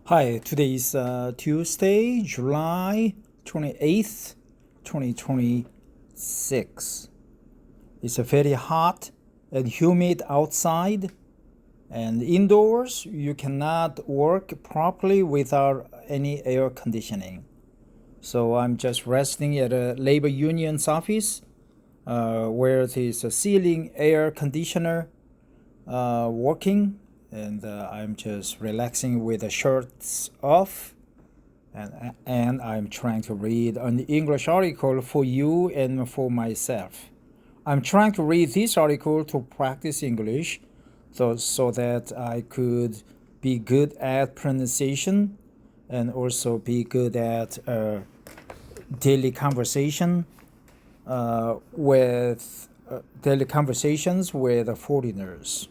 Hi, today is Tuesday, July 28th, 2026. It's very hot and humid outside, and indoors you cannot work properly without any air conditioning. So I'm just resting at a labor union's office where there's a ceiling air conditioner working, and I'm just relaxing with the shirts off, and I'm trying to read an English article for you and for myself. I'm trying to read this article to practice English, so that I could be good at pronunciation and also be good at daily conversation with daily conversations with foreigners.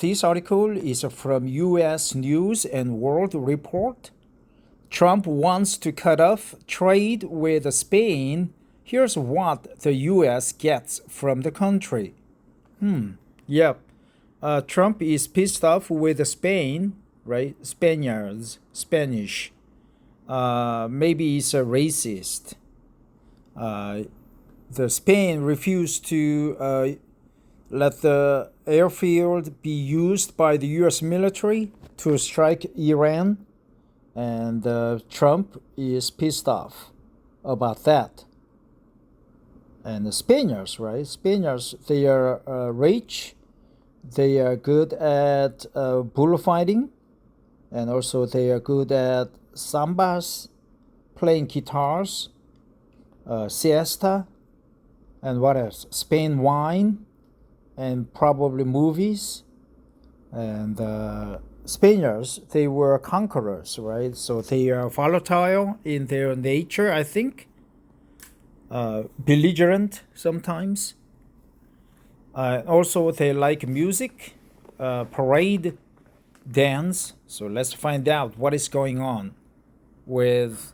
This article is from U.S. News and World Report. Trump wants to cut off trade with Spain. Here's what the U.S. gets from the country. Yep. Trump is pissed off with Spain, right? Spanish. Maybe he's a racist. The Spain refused to let the airfield be used by the U.S. military to strike Iran, and Trump is pissed off about that. And the Spaniards, right? Spaniards, they are rich, they are good at bullfighting, and also they are good at sambas, playing guitars, siesta, and what else? Spain wine, and probably movies. And Spaniards, they were conquerors, right? So they are volatile in their nature, I think. Belligerent sometimes. Also, they like music, parade, dance. So let's find out what is going on with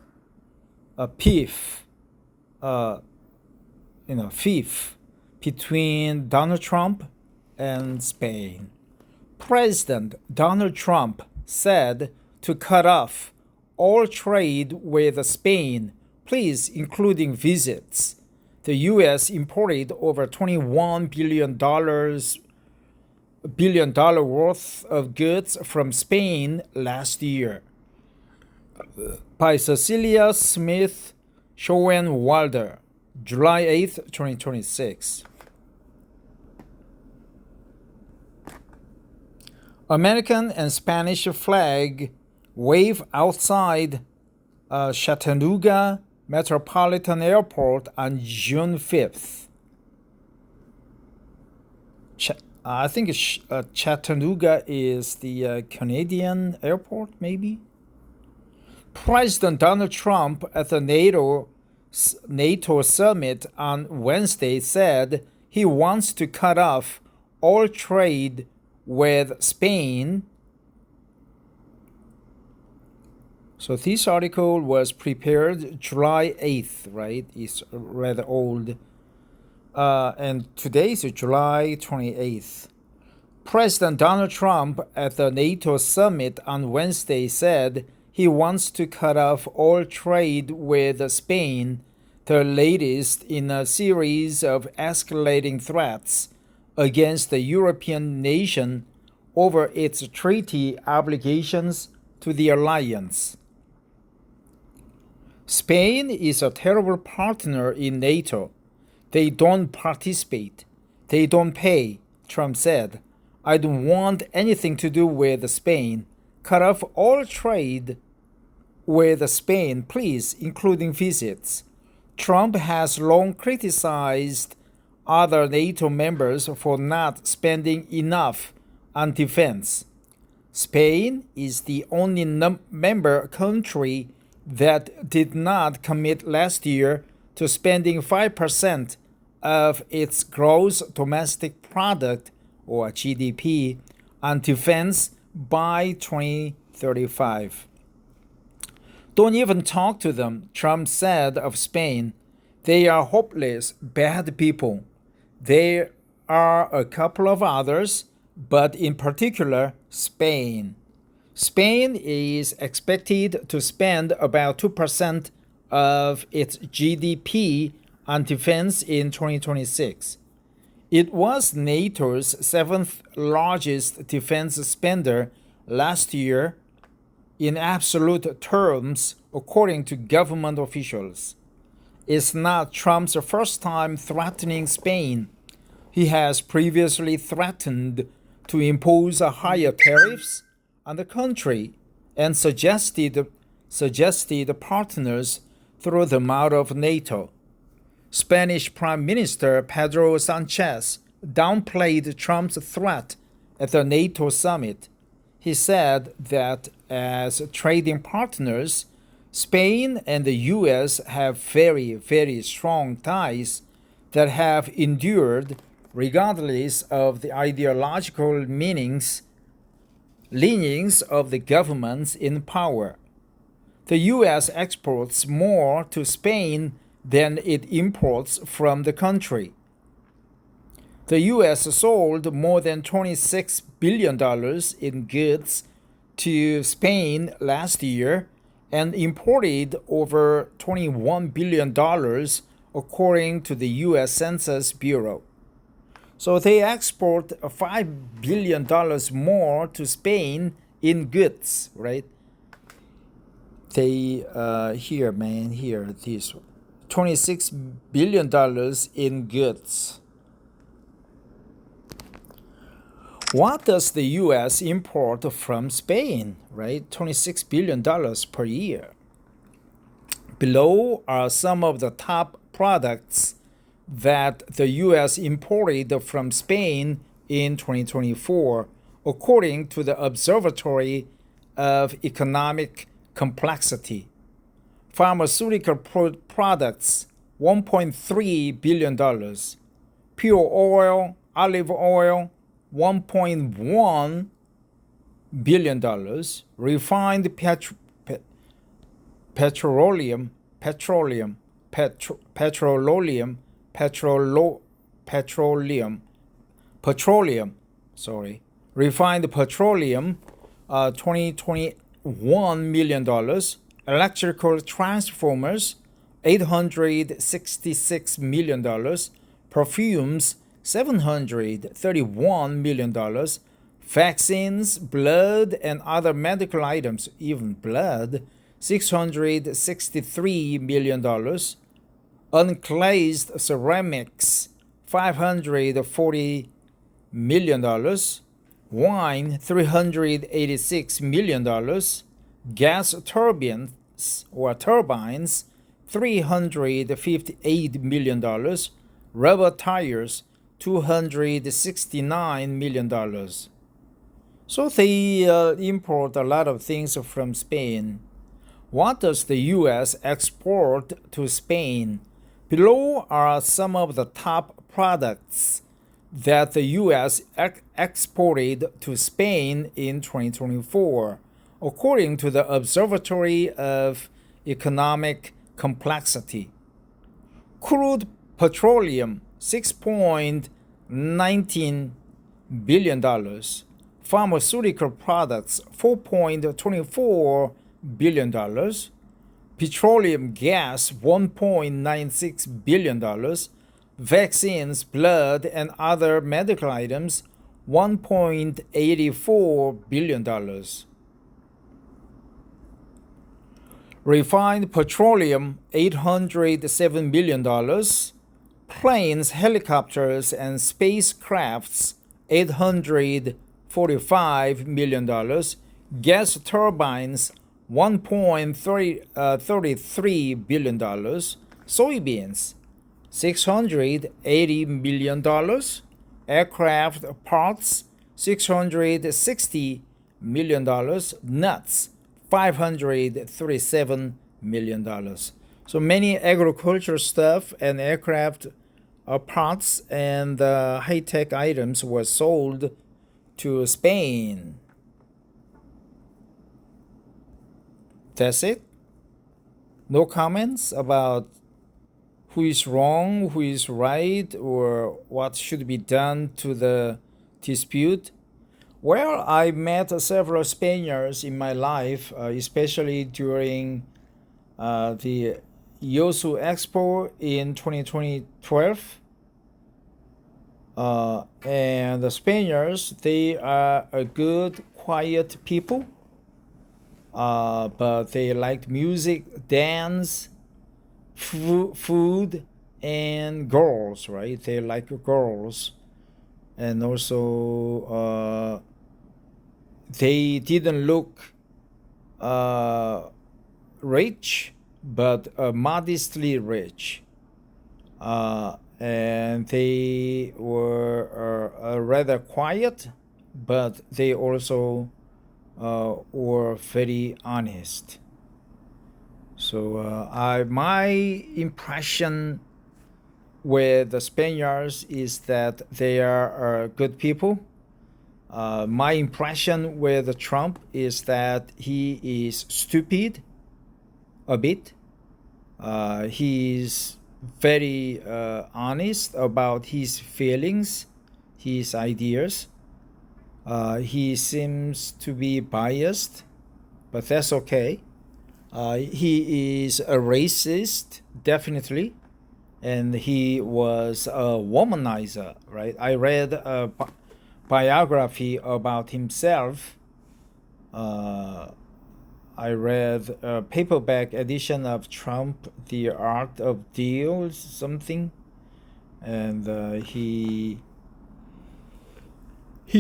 a fiff between Donald Trump and Spain. President Donald Trump said to cut off all trade with Spain, please, including visits. The U.S. imported over $21 billion worth of goods from Spain last year. By Cecilia Smith Schoenwalder, July 8th, 2026. American and Spanish flag wave outside Chattanooga Metropolitan Airport on June 5th. I think Chattanooga is the Canadian airport, maybe? President Donald Trump at the NATO summit on Wednesday said he wants to cut off all trade with Spain. So this article was prepared July 8th, right? It's rather old. And today is July 28th. President Donald Trump at the NATO summit on Wednesday said he wants to cut off all trade with Spain, the latest in a series of escalating threats against the European nation over its treaty obligations to the alliance. Spain is a terrible partner in NATO. They don't participate. They don't pay, Trump said. I don't want anything to do with Spain. Cut off all trade with Spain, please, including visits. Trump has long criticized other NATO members for not spending enough on defense. Spain is the only member country that did not commit last year to spending 5% of its gross domestic product, or GDP, on defense by 2035. Don't even talk to them, Trump said of Spain. They are hopeless, bad people. There are a couple of others, but in particular, Spain. Spain is expected to spend about 2% of its GDP on defense in 2026. It was NATO's seventh largest defense spender last year in absolute terms, according to government officials. It's not Trump's first time threatening Spain. He has previously threatened to impose higher tariffs on the country and suggested partners throw them out of NATO. Spanish Prime Minister Pedro Sanchez downplayed Trump's threat at the NATO summit. He said that as trading partners, Spain and the U.S. have very, very strong ties that have endured regardless of the ideological leanings of the governments in power. The U.S. exports more to Spain than it imports from the country. The U.S. sold more than $26 billion in goods to Spain last year and imported over $21 billion according to the U.S. Census Bureau. So they export $5 billion more to Spain in goods, right? They, this $26 billion in goods. What does the U.S. import from Spain, right? $26 billion per year. Below are some of the top products that the U.S. imported from Spain in 2024, according to the Observatory of Economic Complexity. Pharmaceutical products, $1.3 billion. Pure oil, olive oil, $1.1 billion. Refined petroleum, refined petroleum, $21 million. Electrical transformers, $866 million. Perfumes, $731 million. Vaccines, blood, and other medical items, even blood, $663 million. Unglazed ceramics, $540 million. Wine, $386 million. Gas turbines, $358 million. Rubber tires, $269 million. So they import a lot of things from Spain. What does the U.S. export to Spain? Below are some of the top products that the U.S. exported to Spain in 2024, according to the Observatory of Economic Complexity. Crude petroleum, $6.19 billion. Pharmaceutical products, $4.24 billion. Petroleum gas, $1.96 billion. Vaccines, blood, and other medical items, $1.84 billion. Refined petroleum, $807 million. Planes, helicopters, and spacecrafts, $845 million. Gas turbines, $1.33 billion. Soybeans, $680 million. Aircraft parts, $660 million. Nuts, $537 million. So many agriculture stuff and aircraft parts and high-tech items were sold to Spain. That's it. No comments about who is wrong, who is right, or what should be done to the dispute. Well, I met several Spaniards in my life, especially during the Yosu Expo in 2012. And the Spaniards, they are a good, quiet people, but they like music, dance, food, and girls, right? They like girls. And also, they didn't look rich, but modestly rich. And they were rather quiet, but they also were very honest. So my impression with the Spaniards is that they are good people. My impression with Trump is that he is stupid a bit. He's very honest about his feelings, his ideas. He seems to be biased, but that's okay. He is a racist, definitely, and he was a womanizer, right? I read a biography about himself. I read a paperback edition of Trump, The Art of Deal, something, and he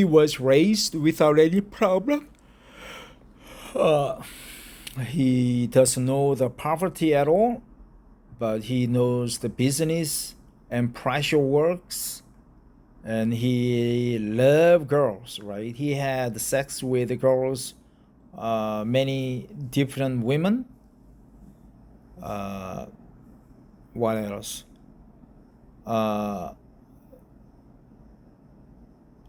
was raised without any problem. He doesn't know the poverty at all, but he knows the business and pressure works, and he loved girls, right? He had sex with girls, many different women. What else?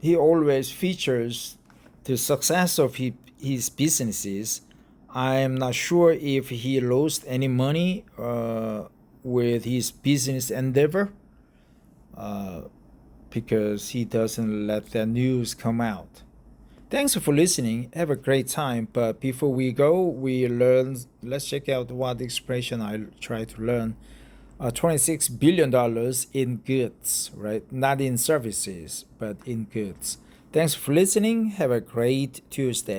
He always features the success of his businesses. I am not sure if he lost any money with his business endeavor, because he doesn't let the news come out. Thanks for listening. Have a great time. But before we go, let's check out what expression I try to learn. $26 billion in goods, right? Not in services, but in goods. Thanks for listening. Have a great Tuesday.